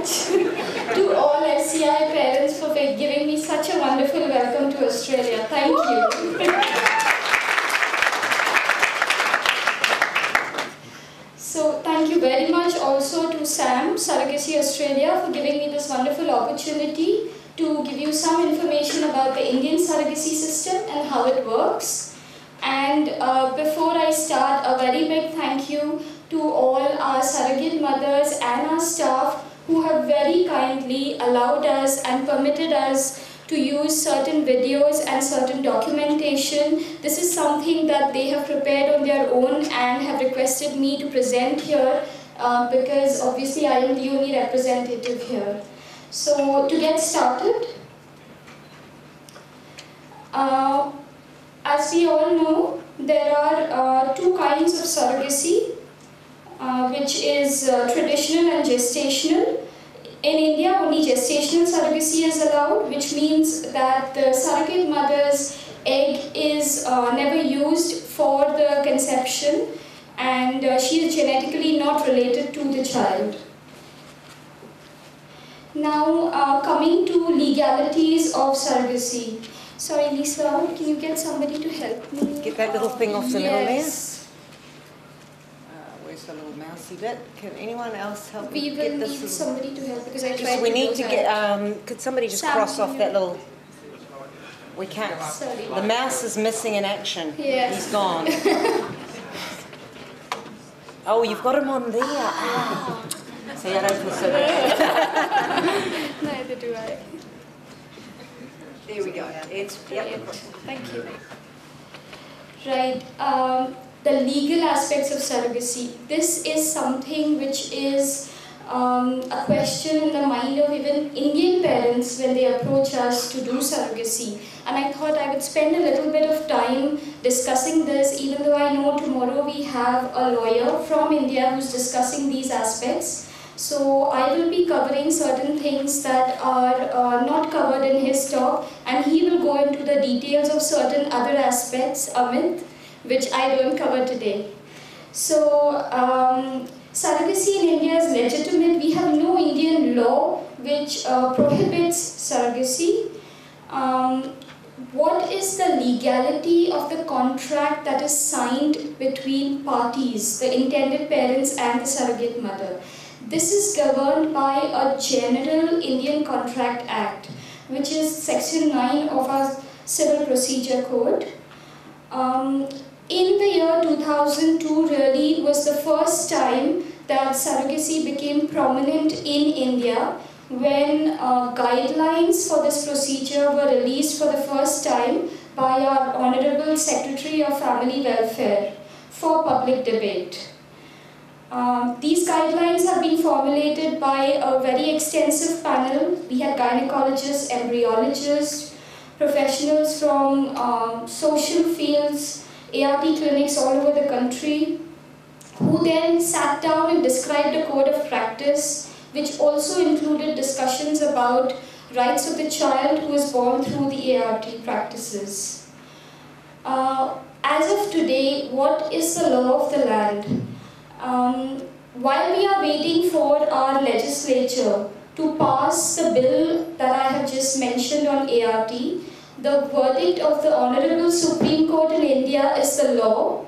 much to all SCI parents for giving me such a wonderful welcome to Australia. Thank you. So thank you very much also to SAM, Surrogacy Australia, for giving me this wonderful opportunity to give you some information about the Indian surrogacy system and how it works. And before I start, a very big thank you to all our surrogate mothers and our staff who have very kindly allowed us and permitted us to use certain videos and certain documentation. This is something that they have prepared on their own and have requested me to present here because obviously I am the only representative here. So to get started, as we all know, there are two kinds of surrogacy, which is traditional and gestational. In India, only gestational surrogacy is allowed, which means that the surrogate mother's egg is never used for the conception and she is genetically not related to the child. Now, coming to legalities of surrogacy. Sorry, Lisa, can you get somebody to help me? Get that little thing off the middle there. Yes. Where's the little mousy bit? Can anyone else help We me will get this? need somebody to help because I tried to We need to do get, that. could somebody just Sam, cross can off you- that little, we can't, Sorry. the mouse is missing in action. Yes. He's gone. Oh, you've got him on there. Ah. See, I don't feel so bad. Neither do I. There we go. It's, yep. Thank you. Right. The legal aspects of surrogacy. This is something which is a question in the mind of even Indian parents when they approach us to do surrogacy. And I thought I would spend a little bit of time discussing this, even though I know tomorrow we have a lawyer from India who's discussing these aspects. So I will be covering certain things that are not covered in his talk, and he will go into the details of certain other aspects, Amit, which I don't cover today. So surrogacy in India is legitimate. We have no Indian law which prohibits surrogacy. What is the legality of the contract that is signed between parties, the intended parents and the surrogate mother? This is governed by a general Indian Contract Act, which is Section 9 of our Civil Procedure Code. In the year 2002 really was the first time that surrogacy became prominent in India when guidelines for this procedure were released for the first time by our Honorable Secretary of Family Welfare for public debate. These guidelines have been formulated by a very extensive panel. We had gynecologists, embryologists, professionals from social fields, ART clinics all over the country, who then sat down and described a code of practice, which also included discussions about rights of the child who is born through the ART practices. As of today, what is the law of the land? While we are waiting for our legislature to pass the bill that I have just mentioned on ART, the verdict of the Honorable Supreme Court in India is the law.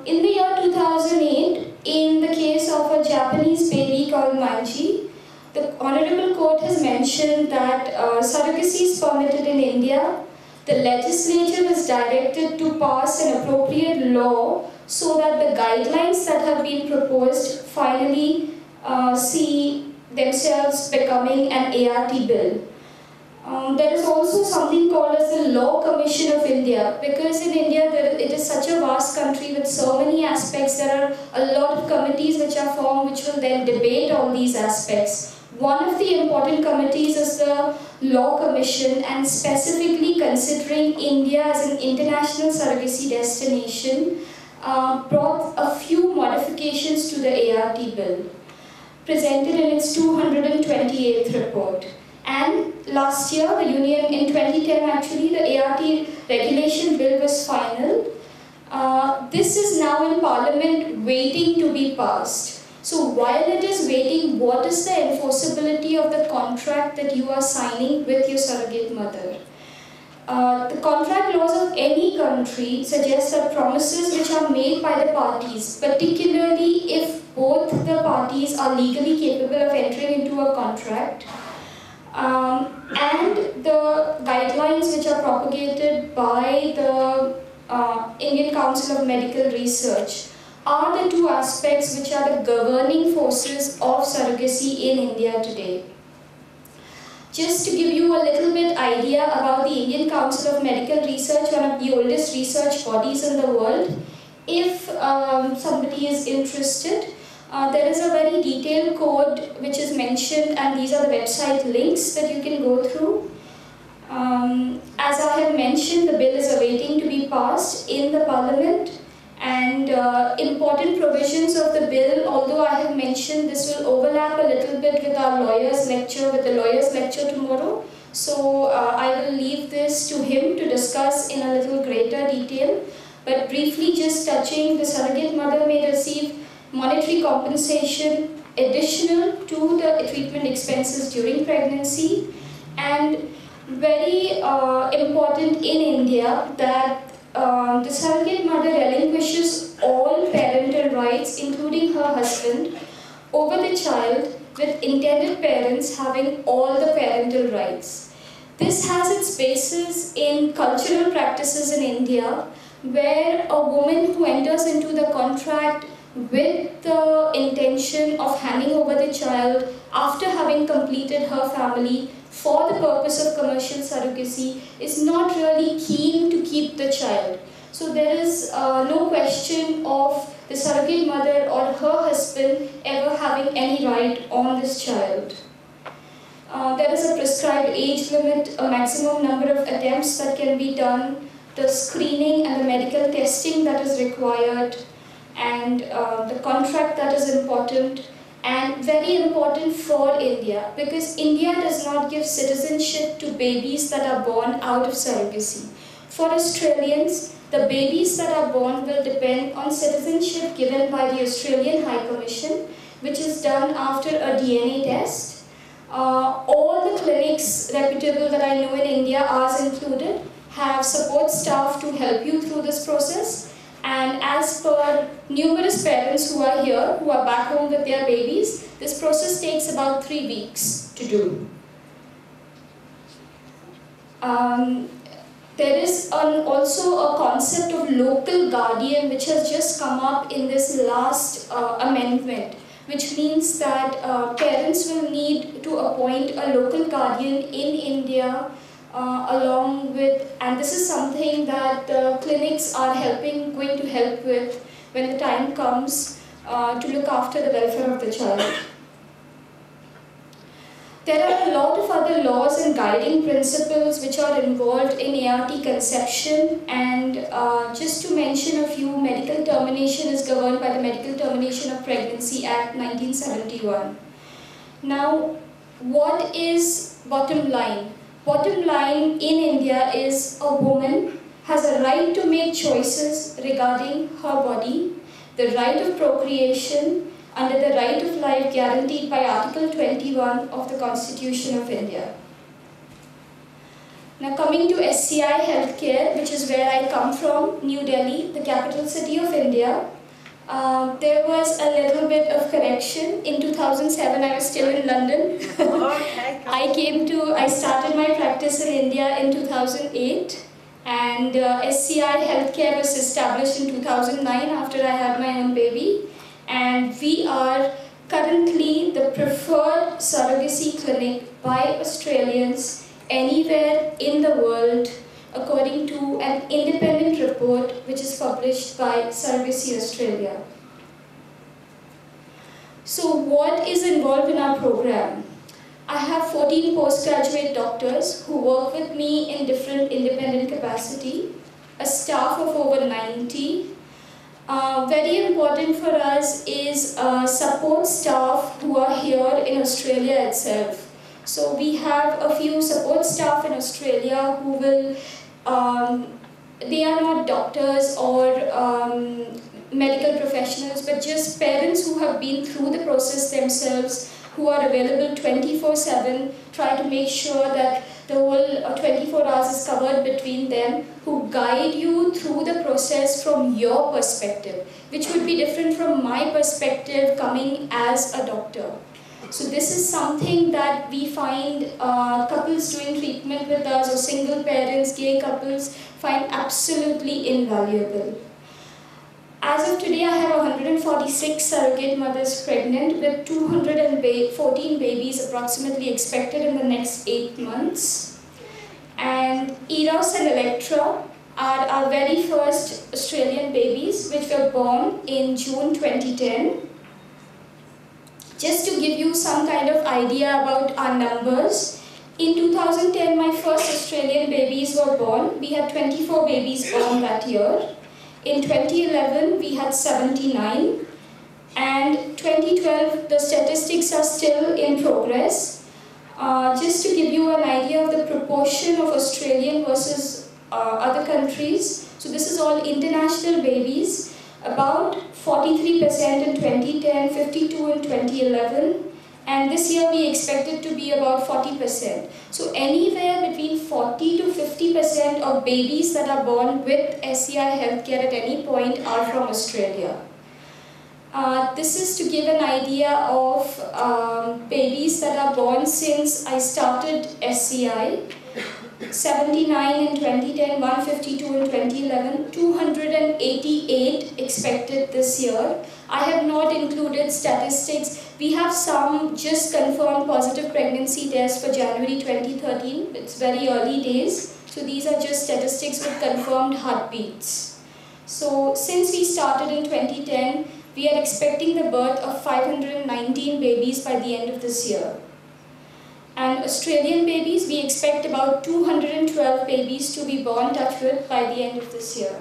In the year 2008, in the case of a Japanese baby called Manji, the Honorable Court has mentioned that surrogacy is permitted in India. The legislature was directed to pass an appropriate law so that the guidelines that have been proposed finally see themselves becoming an ART bill. There is also something called as the Law Commission of India, because in India it is such a vast country with so many aspects. There are a lot of committees which are formed which will then debate all these aspects. One of the important committees is the Law Commission, and specifically considering India as an international surrogacy destination, brought a few modifications to the ART bill, presented in its 228th report. And last year, the Union, in 2010 actually, the ART regulation bill was final. This is now in Parliament waiting to be passed. So while it is waiting, what is the enforceability of the contract that you are signing with your surrogate mother? The contract laws of any country suggest that promises which are made by the parties, particularly if both the parties are legally capable of entering into a contract, and the guidelines which are propagated by the Indian Council of Medical Research are the two aspects which are the governing forces of surrogacy in India today. Just to give you a little bit idea about the Indian Council of Medical Research, one of the oldest research bodies in the world, if somebody is interested, there is a very detailed code which is mentioned, and these are the website links that you can go through. As I have mentioned, the bill is awaiting to be passed in the Parliament, and important provisions of the bill, although I have mentioned this will overlap a little bit with our lawyer's lecture, with the lawyer's lecture tomorrow. So I will leave this to him to discuss in a little greater detail. But briefly just touching, the surrogate mother may receive monetary compensation additional to the treatment expenses during pregnancy, and very important in India that the surrogate mother relinquishes all parental rights, including her husband, over the child, with intended parents having all the parental rights. This has its basis in cultural practices in India, where a woman who enters into the contract with the intention of handing over the child after having completed her family for the purpose of commercial surrogacy is not really keen to keep the child. So there is no question of the surrogate mother or her husband ever having any right on this child. There is a prescribed age limit, a maximum number of attempts that can be done, the screening and the medical testing that is required, and the contract that is important, and very important for India, because India does not give citizenship to babies that are born out of surrogacy. For Australians, the babies that are born will depend on citizenship given by the Australian High Commission, which is done after a DNA test. All the clinics reputable that I know in India, ours included, have support staff to help you through this process. And as per numerous parents who are here, who are back home with their babies, this process takes about 3 weeks to do. There is also a concept of local guardian which has just come up in this last amendment, which means that parents will need to appoint a local guardian in India along with, and this is something that clinics are going to help with when the time comes to look after the welfare of the child. There are a lot of other laws and guiding principles which are involved in ART conception, and just to mention a few, medical termination is governed by the Medical Termination of Pregnancy Act 1971. Now, what is bottom line? Bottom line in India is a woman has a right to make choices regarding her body, the right of procreation under the right of life guaranteed by Article 21 of the Constitution of India. Now coming to SCI Healthcare, which is where I come from, New Delhi, the capital city of India. There was a little bit of correction. In 2007, I was still in London. Okay, I started my practice in India in 2008, and SCI Healthcare was established in 2009 after I had my own baby, and we are currently the preferred surrogacy clinic by Australians anywhere in the world, according to an independent report which is published by Surrogacy Australia. So what is involved in our program? I have 14 postgraduate doctors who work with me in different independent capacity, a staff of over 90. Very important for us is support staff who are here in Australia itself. So we have a few support staff in Australia who will, they are not doctors or medical professionals, but just parents who have been through the process themselves, who are available 24/7, try to make sure that the whole 24 hours is covered between them, who guide you through the process from your perspective, which would be different from my perspective coming as a doctor. So this is something that we find couples doing treatment with us, or single parents, gay couples, find absolutely invaluable. As of today, I have 146 surrogate mothers pregnant with 214 babies approximately expected in the next 8 months. And Eros and Electra are our very first Australian babies, which were born in June 2010. Just to give you some kind of idea about our numbers, in 2010 my first Australian babies were born. We had 24 babies born that year. In 2011 we had 79, and 2012 the statistics are still in progress. Just to give you an idea of the proportion of Australian versus other countries, so this is all international babies, about 43% in 2010, 52% in 2011, and this year we expect it to be about 40%. So anywhere between 40 to 50% of babies that are born with SCI Healthcare at any point are from Australia. This is to give an idea of babies that are born since I started SCI. 79 in 2010, 152 in 2011, 288 expected this year. I have not included statistics. We have some just confirmed positive pregnancy tests for January 2013. It's very early days. So these are just statistics with confirmed heartbeats. So since we started in 2010, we are expecting the birth of 519 babies by the end of this year. And Australian babies, we expect about 212 babies to be born, touch wood, by the end of this year.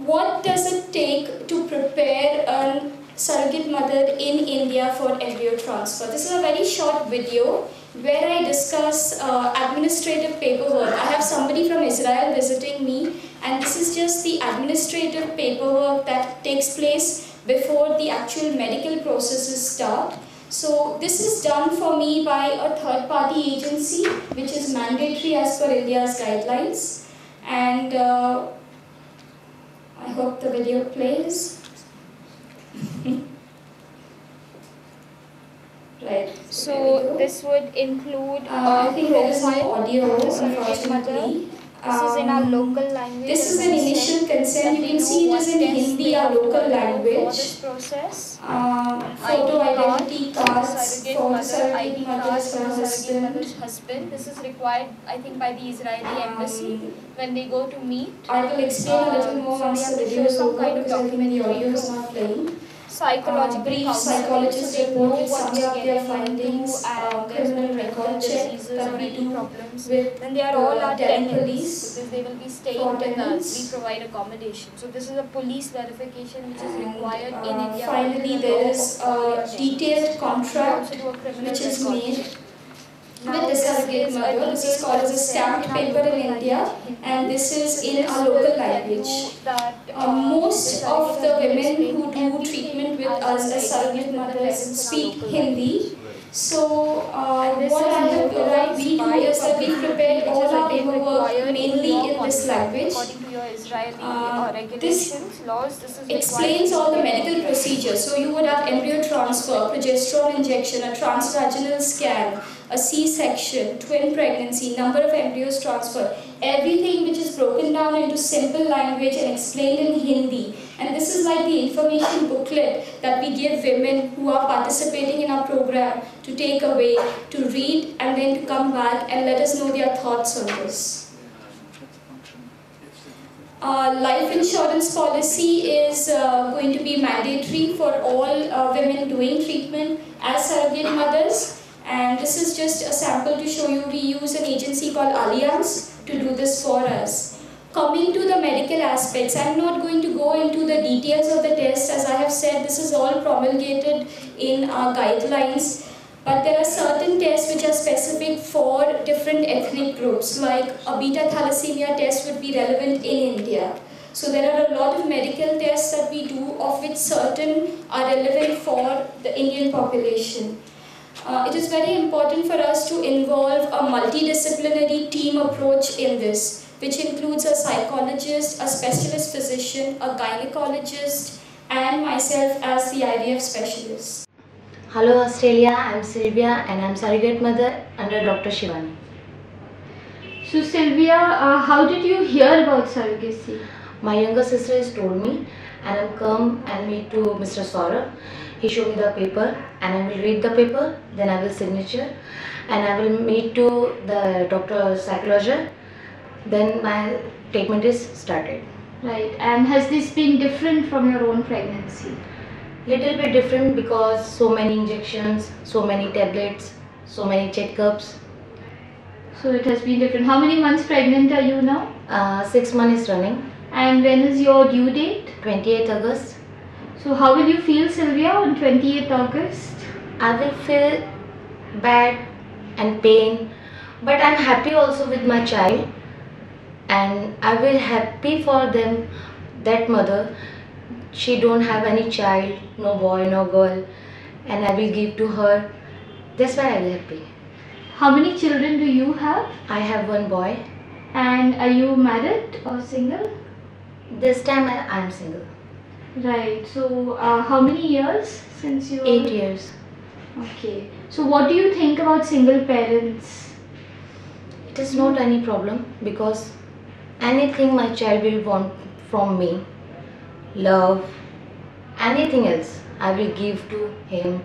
What does it take to prepare a surrogate mother in India for embryo transfer? This is a very short video where I discuss administrative paperwork. I have somebody from Israel visiting me, and this is just the administrative paperwork that takes place before the actual medical processes start. So this is done for me by a third-party agency, which is mandatory as per India's guidelines. And I hope the video plays. Right. So this would include I think there is no audio, surrogate mother. unfortunately. This is in our local language. This is an initial consent. You can see it is in Hindi, our local for language. this process. Photo identity cards for the surrogate mother's mother's husband. This is required, I think, by the Israeli embassy when they go to meet. I will explain a little more so once we have the to video show is some over, kind of because I think the audio is not playing. Psychological Brief counseling, psychologist so they know reported what some they're of their getting findings, into, and criminal there's no record check diseases that or we any do problems. with Then they are all our tenants, tenants, because they will be staying for with tenants. us. We provide accommodation. So this is a police verification which is required in And India. finally, there is a detailed contract which is made with the surrogate mother. This is called as a stamped paper in India, and this is in our local language. Most of the women who do treatment with us as surrogate mothers speak Hindi. So what we do is that we prepare all our paperwork mainly in this language. According to your Israeli This regulations, laws, this is explains all the medical procedures. So you would have embryo transfer, progesterone injection, a transvaginal scan, a C-section, twin pregnancy, number of embryos transferred, everything which is broken down into simple language and explained in Hindi. And this is like the information booklet that we give women who are participating in our program to take away, to read, and then to come back and let us know their thoughts on this. Life insurance policy is going to be mandatory for all women doing treatment as surrogate mothers. And this is just a sample to show you. We use an agency called Allianz to do this for us. Coming to the medical aspects, I'm not going to go into the details of the test. As I have said, this is all promulgated in our guidelines. But there are certain tests which are specific for different ethnic groups, like a beta thalassemia test would be relevant in India. So there are a lot of medical tests that we do, of which certain are relevant for the Indian population. It is very important for us to involve a multidisciplinary team approach in this, which includes a psychologist, a specialist physician, a gynecologist, and myself as the IVF specialist. Hello Australia, I'm Sylvia and I'm surrogate mother under Dr. Shivani. So Sylvia, how did you hear about surrogacy? My younger sister has told me and I've come and meet to Mr. Saurabh. He showed me the paper and I will read the paper, then I will signature and I will meet to the doctor psychologist. Then my treatment is started. Right, and has this been different from your own pregnancy? Little bit different because so many injections, so many tablets, so many checkups. So it has been different. How many months pregnant are you now? 6 months is running. And when is your due date? 28th August. So how will you feel, Sylvia, on 28th August? I will feel bad and pain, but I'm happy also with my child, and I will happy for them, that mother. She don't have any child, no boy, no girl, and I will give to her. That's why I will happy. How many children do you have? I have one boy. And are you married or single? This time I am single. Right, so how many years since you... 8 years. Okay, so what do you think about single parents? It is not any problem because anything my child will want from me, love, anything else, I will give to him.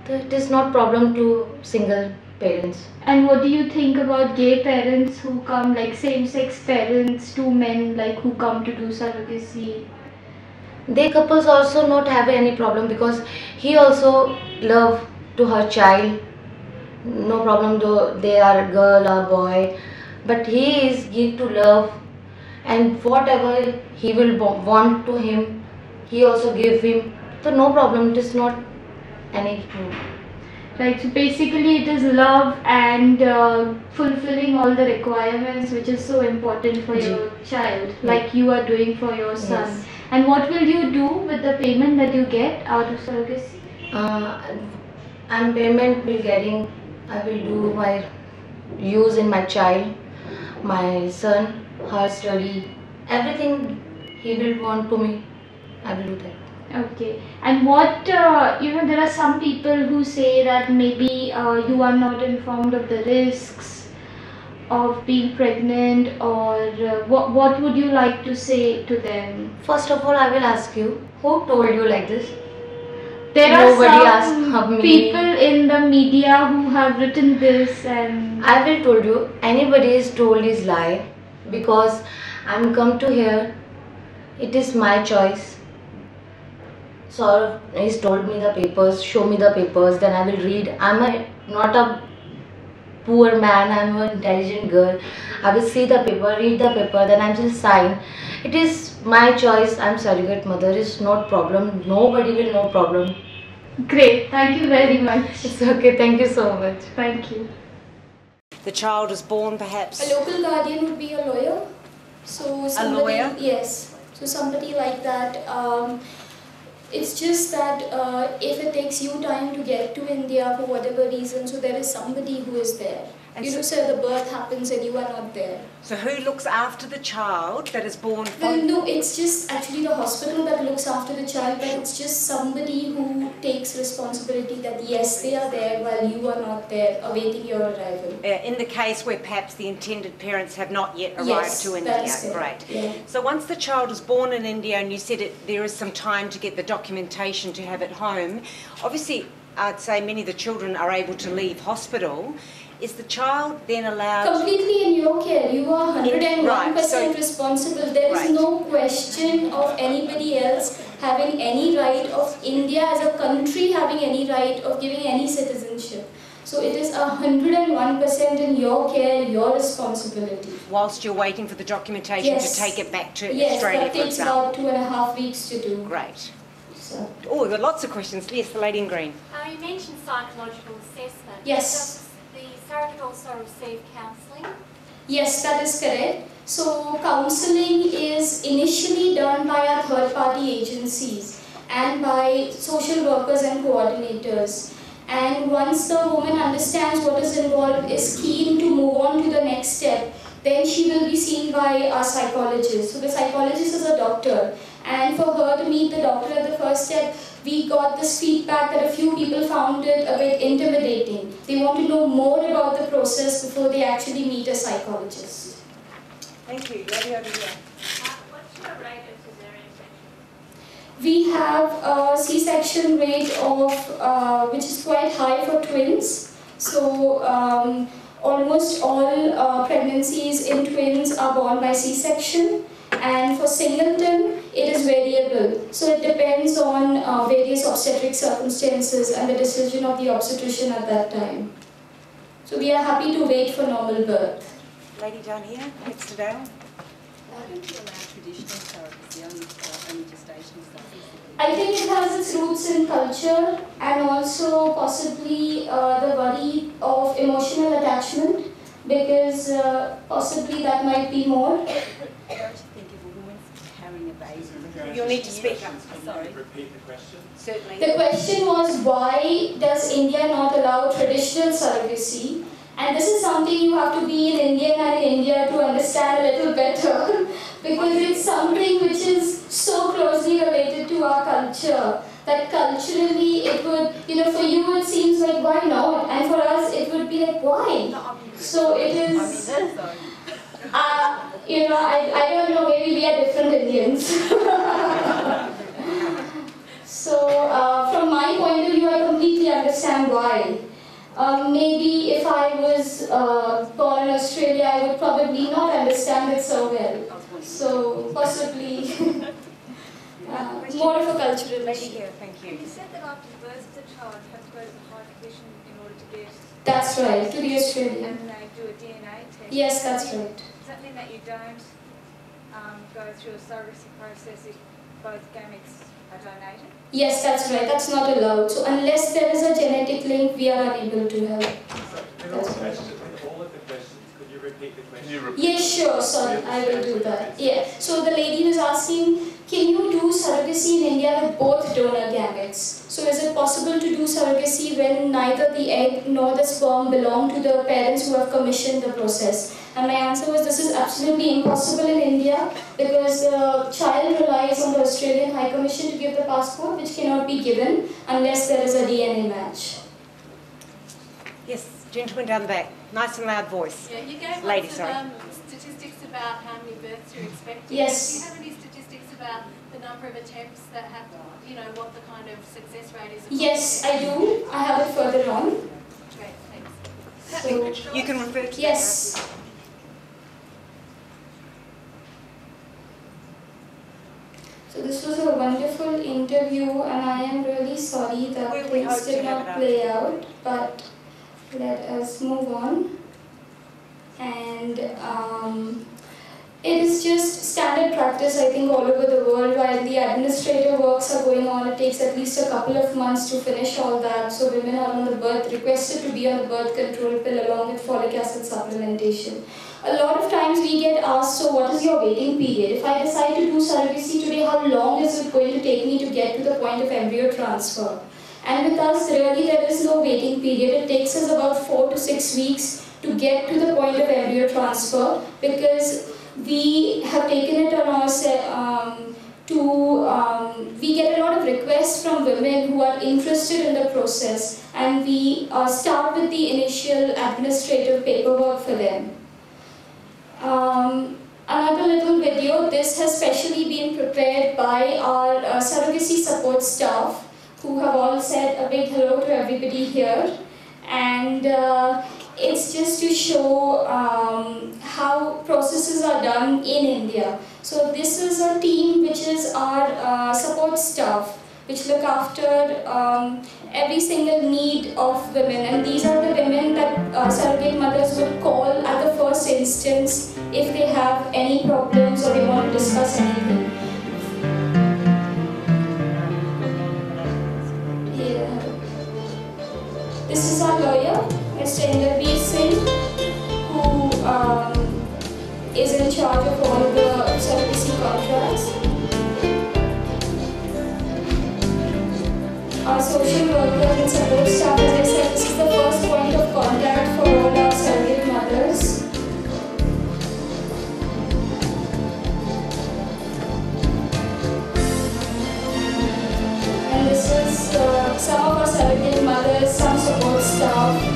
It is not problem to single parents. And what do you think about gay parents who come, like same-sex parents, two men like who come to do surrogacy? They couples also not have any problem because he also love to her child. No problem though they are girl or boy, but he is give to love, and whatever he will want to him, he also give him. So no problem. It is not any problem. Right, so basically it is love and fulfilling all the requirements which is so important for your child, like you are doing for your son. Yes. And what will you do with the payment that you get out of surrogacy? And payment will getting, I will do my use in my child, my son, her study, everything he will want to me, I will do that. Okay, and what, there are some people who say that maybe you are not informed of the risks of being pregnant, or what would you like to say to them? First of all, I will ask you, who told you like this? There Nobody are some asked me. people in the media who have written this, and I will told you, anybody is told is lie, because I'm come to here, it is my choice. So he's told me the papers, show me the papers, then I will read. I'm not a poor man, I'm an intelligent girl. I will see the paper, read the paper, then I will sign. It is my choice. I'm surrogate mother. It's not problem. Nobody will no problem. great, thank you very much. It's okay. Thank you so much. Thank you. The child is born perhaps... A local guardian would be a lawyer. So somebody, lawyer? Yes. So somebody like that. It's just that if it takes you time to get to India for whatever reason, so there is somebody who is there. And You know, so- so the birth happens and you are not there. So who looks after the child that is born Well, from... no, it's just actually the hospital that looks after the child, but it's just somebody who takes responsibility that yes, they are there while you are not there, awaiting your arrival. In the case where perhaps the intended parents have not yet arrived Yes, to that India. is correct, Great. yeah. So once the child is born in India and you said there is some time to get the documentation to have it home, obviously I'd say many of the children are able to leave hospital. Is the child then allowed... Completely in your care. You are 101% Right, so- responsible. There is Right. no question of anybody else having any right, of India as a country having any right of giving any citizenship. So it is 101% in your care, your responsibility. Whilst you're waiting for the documentation Yes. to take it back to Yes, Australia, that for takes example. about 2.5 weeks to do. Great. So, Oh, we've got lots of questions. Yes, the lady in green. You mentioned psychological assessment. Yes. Does the surrogate also receive counselling? yes, that is correct. So counseling is initially done by our third-party agencies and by social workers and coordinators. And once the woman understands what is involved, is keen to move on to the next step, then she will be seen by a psychologist. So the psychologist is a doctor. And for her to meet the doctor at the first step, we got this feedback that a few people found it a bit intimidating. They want to know more about the process before they actually meet a psychologist. Thank you. Lady over here. What's your rate of cesarean section? We have a C-section rate of, which is quite high for twins. So almost all pregnancies in twins are born by C-section. And for singleton, it is variable. So it depends on various obstetric circumstances and the decision of the obstetrician at that time. So we are happy to wait for normal birth. Lady down here, next to Dale. Why don't you allow traditional surrogacy, only gestational stuff? I think it has its roots in culture and also possibly the worry of emotional attachment, because possibly that might be more. Don't you think if a woman's carrying a baby? You'll need to speak up. Sorry. Repeat the question. Certainly. The question was, why does India not allow traditional surrogacy? And this is something you have to be in Indian and in India to understand a little better because it's something which is so closely related to our culture that culturally it would, for you it seems like why not? And for us it would be like why? So it is, I don't know, maybe we are different Indians. So from my point of view I completely understand why. Maybe if I was born in Australia, I would probably not understand it so well. So possibly more of a cultural Lady issue. here, thank you. You said that after birth of the child, you have to go to the High Commission in order to get... That's right, to the Australian. And they do a DNA test. Yes, that's right. Does that mean that you don't go through a surrogacy process if both gametes are donated? Yes, that's right, that's not allowed. So unless there is a genetic link, we are unable to help. In all of the questions, could you repeat the question? Yes, sure, sorry, I will do that. Yeah, so the lady was asking, can you do surrogacy in India with both donor gametes? So is it possible to do surrogacy when neither the egg nor the sperm belong to the parents who have commissioned the process? And my answer was, this is absolutely impossible in India because the child relies on the Australian High Commission to give the passport, which cannot be given unless there is a DNA match. Yes, gentleman down the back. Nice and loud voice. Yeah, you gave Lady, lots sorry. of statistics about how many births you're expecting. Yes. Do you have any statistics about the number of attempts that have, what the kind of success rate is? Yes, I do. I have it further on. Great, thanks. So, You can refer to yes. So this was a wonderful interview and I am really sorry that We things hope to did have not it play out, but let us move on. And it is just standard practice, I think, all over the world. While the administrative works are going on, it takes at least a couple of months to finish all that. So women are on the requested to be on the birth control pill along with folic acid supplementation. A lot of times we get asked, so what is your waiting period? If I decide to do surrogacy today, how long is it going to take me to get to the point of embryo transfer? And with us, really there is no waiting period. It takes us about 4 to 6 weeks to get to the point of embryo transfer because we have taken it on ourselves we get a lot of requests from women who are interested in the process and we start with the initial administrative paperwork for them. Another little video, this has specially been prepared by our surrogacy support staff who have all said a big hello to everybody here, and it's just to show how processes are done in India. So this is a team which is our support staff which look after every single need of women, and these are the women that surrogate mothers would call at the first instance if they have any problems or they want to discuss anything. Yeah. This is our lawyer, Mr. Inderveer Singh, who is in charge of all the surrogacy contracts. Our social workers and support staff, as I said, this is the first point of contact for all our surrogate mothers. And this is some of our surrogate mothers, some support staff.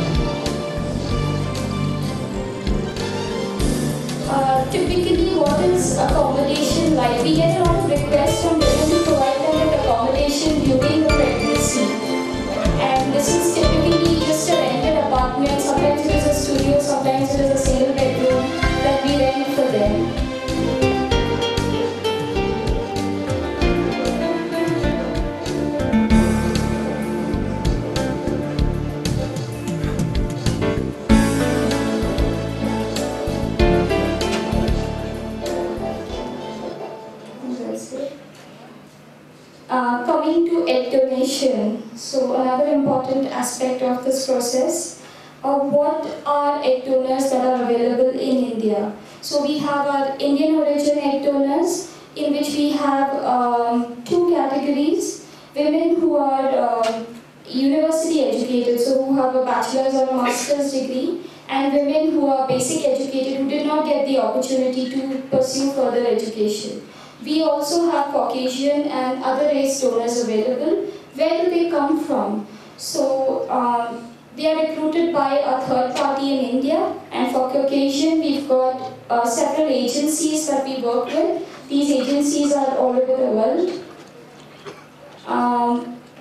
Typically, what is accommodation like? We get a lot of requests from women to provide them with accommodation during the pregnancy. And this is typically just a rented apartment. Sometimes it is a studio, sometimes it is a single bedroom that we rent for them. Coming to egg donation, so another important aspect of this process, what are egg donors that are available in India? So we have our Indian origin egg donors, in which we have two categories: women who are university educated, so who have a bachelor's or a master's degree, and women who are basic educated who did not get the opportunity to pursue further education. We also have Caucasian and other race donors available. Where do they come from? So they are recruited by a third party in India, and for Caucasian we've got several agencies that we work with. These agencies are all over the world.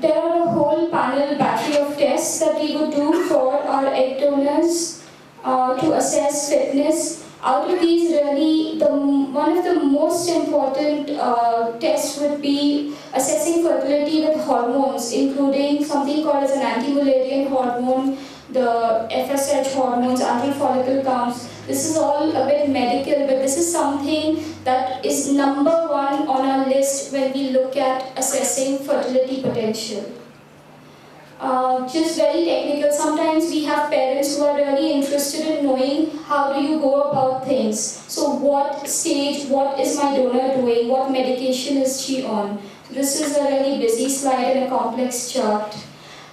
There are a whole panel battery of tests that we would do for our egg donors to assess fitness. Out of these, really, one of the most important tests would be assessing fertility with hormones, including something called as an anti-Mullerian hormone, the FSH hormones, antral follicle counts. This is all a bit medical, but this is something that is number one on our list when we look at assessing fertility potential. Just very technical. Sometimes we have parents who are really interested in knowing how do you go about things. So what stage, what is my donor doing, what medication is she on. This is a really busy slide and a complex chart.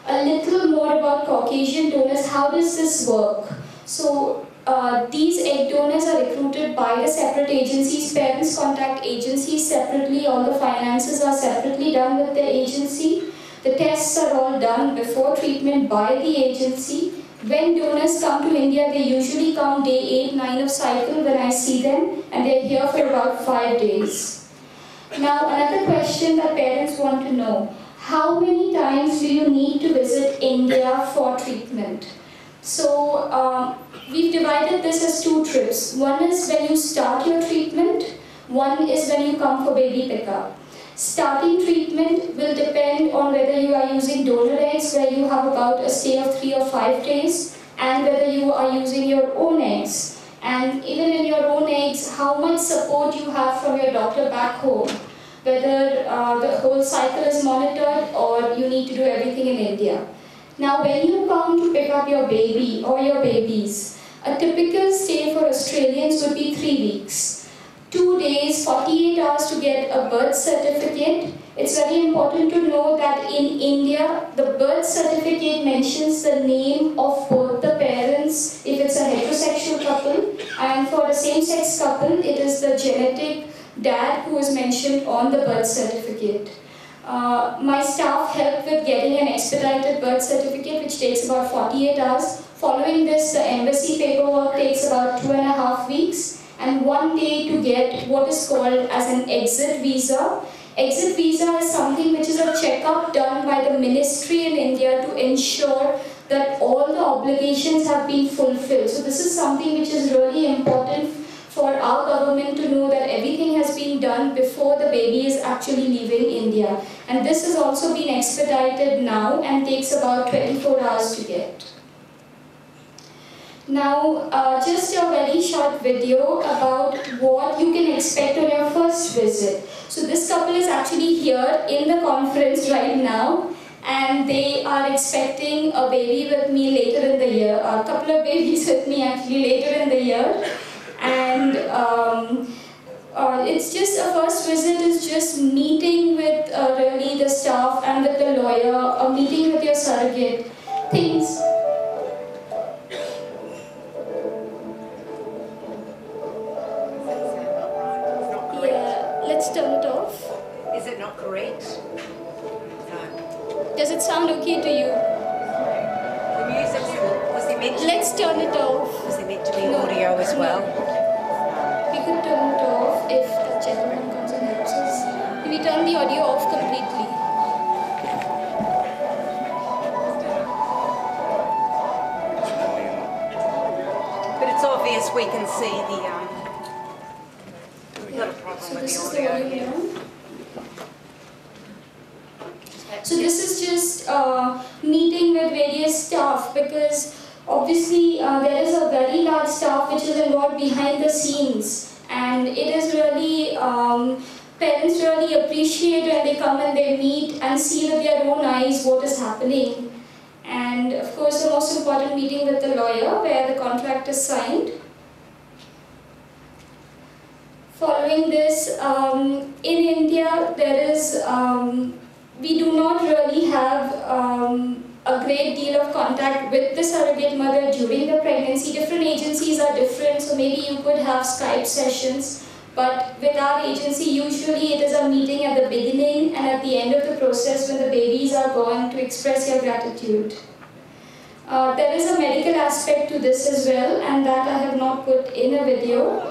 A little more about Caucasian donors. How does this work? So these egg donors are recruited by the separate agencies. Parents contact agencies separately. All the finances are separately done with the agency. The tests are all done before treatment by the agency. When donors come to India, they usually come day 8, 9 of cycle when I see them, and they're here for about 5 days. Now, another question that parents want to know: how many times do you need to visit India for treatment? So, we've divided this as 2 trips. One is when you start your treatment, one is when you come for baby pickup. Starting treatment will depend on whether you are using donor eggs, where you have about a stay of 3 or 5 days, and whether you are using your own eggs. And even in your own eggs, how much support you have from your doctor back home. Whether the whole cycle is monitored or you need to do everything in India. Now, when you come to pick up your baby or your babies, a typical stay for Australians would be 3 weeks. 2 days, 48 hours to get a birth certificate. It's very important to know that in India, the birth certificate mentions the name of both the parents if it's a heterosexual couple, and for a same-sex couple, it is the genetic dad who is mentioned on the birth certificate. My staff helped with getting an expedited birth certificate, which takes about 48 hours. Following this, the embassy paperwork takes about 2.5 weeks. And 1 day to get what is called as an exit visa. Exit visa is something which is a checkup done by the ministry in India to ensure that all the obligations have been fulfilled. So this is something which is really important for our government to know that everything has been done before the baby is actually leaving India. And this has also been expedited now and takes about 24 hours to get. Now, just a very short video about what you can expect on your first visit. So this couple is actually here in the conference right now, and they are expecting a baby with me later in the year, a couple of babies with me actually later in the year. And it's just a first visit is just meeting with really the staff and with the lawyer, or meeting with your surrogate. Things. Yeah, let's turn it off. Is it not correct? No. Does it sound okay to you? The music, was there meant to Let's turn it off. Was there meant to be audio as well? We could turn it off if the gentleman comes and helps us. We turn the audio off completely. But it's obvious we can see the we've got a problem So with this the is the audio audio here. now. So this is just meeting with various staff, because obviously there is a very large staff which is involved behind the scenes, and it is really, parents really appreciate when they come and they meet and see with their own eyes what is happening. And of course the most important meeting with the lawyer where the contract is signed. Following this, in India there is, we do not really have a great deal of contact with the surrogate mother during the pregnancy. Different agencies are different, so maybe you could have Skype sessions. But with our agency, usually it is a meeting at the beginning and at the end of the process when the babies are born to express your gratitude. There is a medical aspect to this as well, and that I have not put in a video.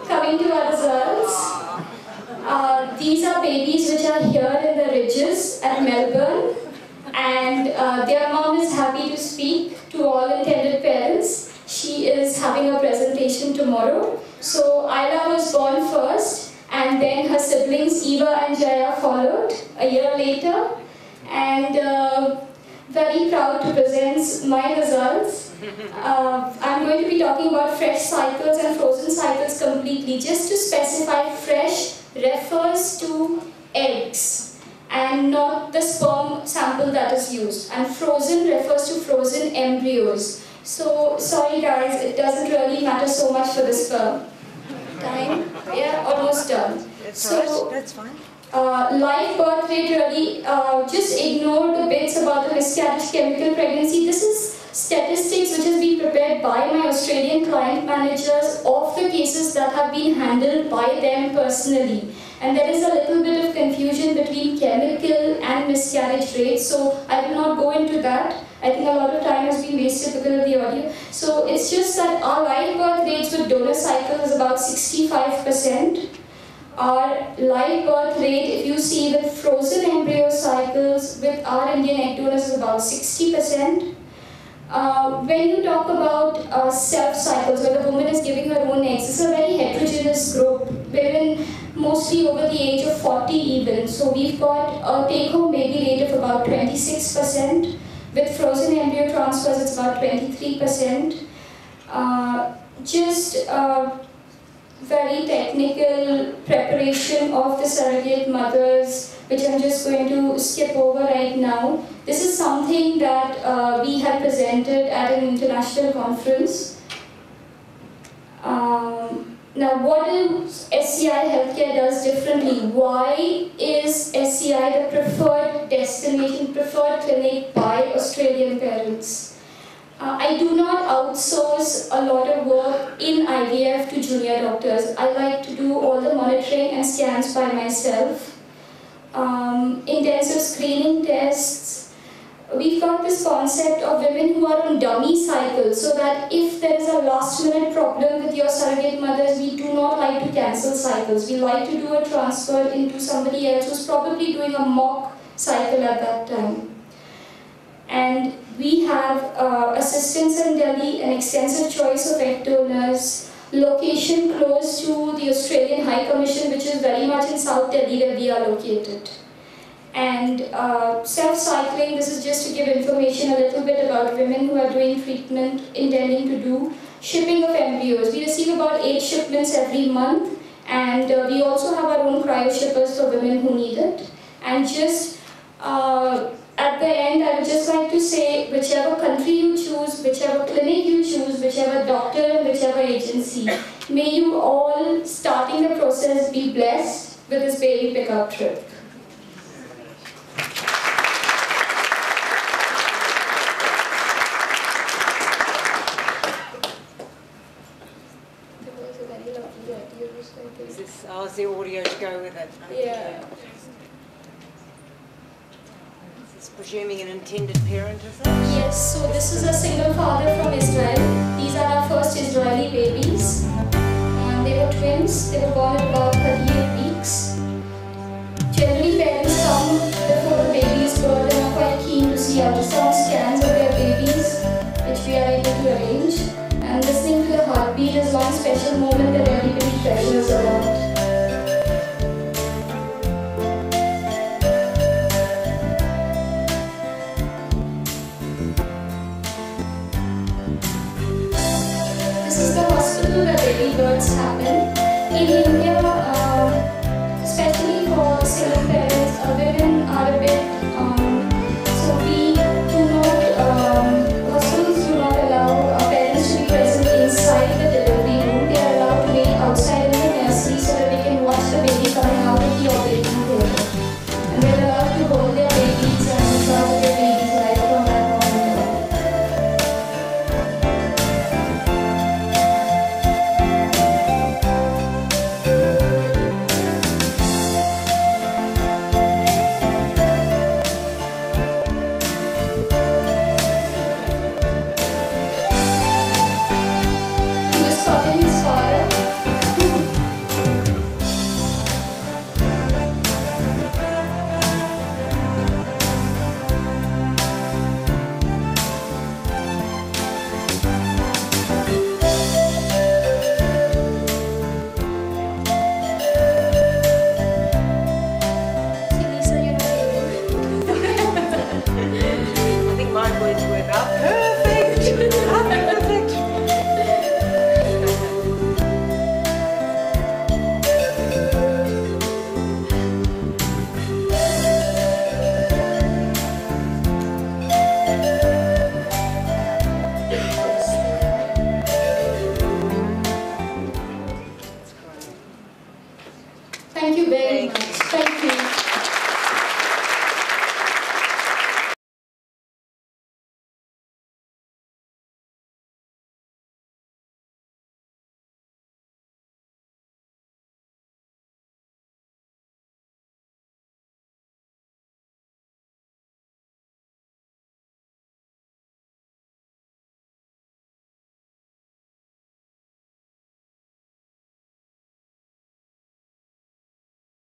Coming to our results. These are babies which are here in the ridges at Melbourne, and their mom is happy to speak to all intended parents. She is having a presentation tomorrow. So Ayla was born first, and then her siblings Eva and Jaya followed a year later, and very proud to present my results. I'm going to be talking about fresh cycles and frozen cycles completely. Just to specify, fresh refers to eggs and not the sperm sample that is used, and frozen refers to frozen embryos. So sorry guys, it doesn't really matter so much for the sperm. Time? Yeah, almost done. That's right, that's fine. Live birth rate really, just ignore the bits about the miscarriage chemical pregnancy. This is statistics which has been prepared by my Australian client managers of the cases that have been handled by them personally. And there is a little bit of confusion between chemical and miscarriage rates, so I will not go into that. I think a lot of time has been wasted because of the audio. So it's just that our live birth rates with donor cycle is about 65%. Our live birth rate, if you see with frozen embryo cycles with our Indian egg donors, is about 60%. When you talk about self cycles, where the woman is giving her own eggs, this is a very heterogeneous group. Women mostly over the age of 40 even. So we've got a take-home baby rate of about 26%. With frozen embryo transfers, it's about 23%. Very technical preparation of the surrogate mothers, which I'm just going to skip over right now. This is something that we had presented at an international conference. Now, what does SCI Healthcare does differently? Why is SCI the preferred destination, preferred clinic by Australian parents? I do not outsource a lot of work in IVF to junior doctors. I like to do all the monitoring and scans by myself. Intensive screening tests. We've got this concept of women who are on dummy cycles, so that if there is a last minute problem with your surrogate mothers, we do not like to cancel cycles. We like to do a transfer into somebody else who's probably doing a mock cycle at that time. And we have assistance in Delhi, an extensive choice of egg donors, location close to the Australian High Commission, which is very much in South Delhi where we are located. And self-cycling, this is just to give information a little bit about women who are doing treatment, intending to do shipping of embryos. We receive about 8 shipments every month, and we also have our own cryo shippers for women who need it. And just at the end, I would just like to say, whichever country you choose, whichever clinic you choose, whichever doctor and whichever agency, May you all, starting the process, be blessed with this baby pickup trip. Is this, oh, is the audio to go with it? Okay. Yeah. It's presuming an intended parent, is it? Yes, so this is a single father from Israel. These are our first Israeli babies. They were twins. They were born at about 38 weeks. Generally, parents come before the baby's birth and are quite keen to see ultrasound scans of their babies, which we are able to arrange. And listening to the heartbeat is one special moment that everybody treasures a lot. This is the hospital where baby births happen. In India, especially for single parents, women are a bit, so we do not, hospitals do not allow parents to be present inside the delivery room. They are allowed to wait outside in the nursery so that they can watch the baby coming out of the operating theatre. And they are allowed to hold their babies and charge their babies right from that moment on. He was calling his father. See, Lisa, you're not able. I think my words were not perfect. Perfect. Thank you very much. Thank you.